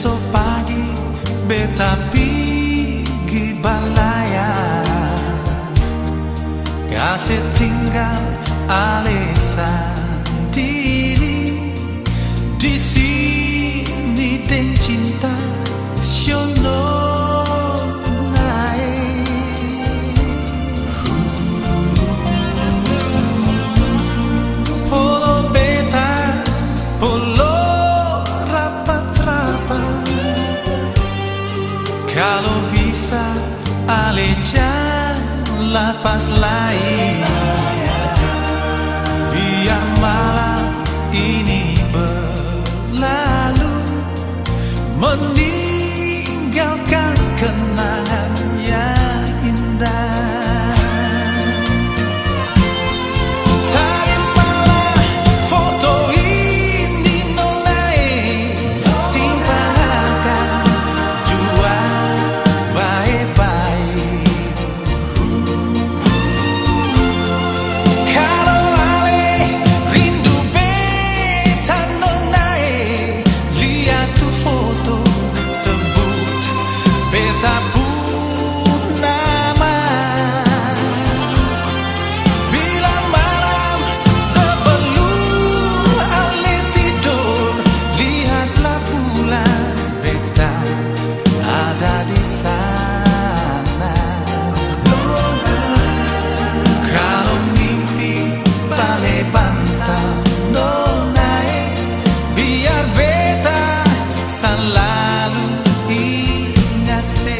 Besok pagi beta pergi balaya, kasih tinggal Alisa diri di sini dan cinta siono naik. Polo beta, polo rapat-rapat, kalau bisa ale jangan lepas lain, biar malam ini berlalu, meninggalkan kenangan yang indah. Terimalah foto ini nonai, simpan jua baik-baik. Kalau ale rindu beta nonai, lihat tu foto, sebut beta pun nama. Bila malam sebelum ale tidur, lihatlah bulan beta ada di sana. Kalau mimpi balai bantal nonai, biar beta selalu ingat se.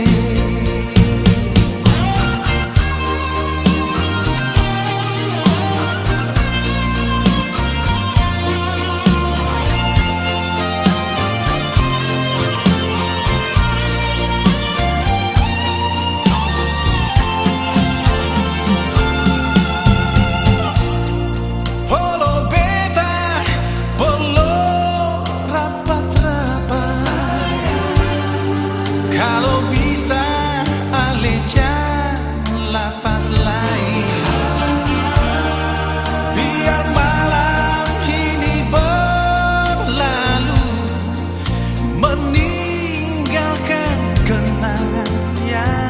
Polo beta, polo rapat-rapat, kalau bisa ale jangan lepas lain, biar malam ini berlalu, meninggalkan kenangan yang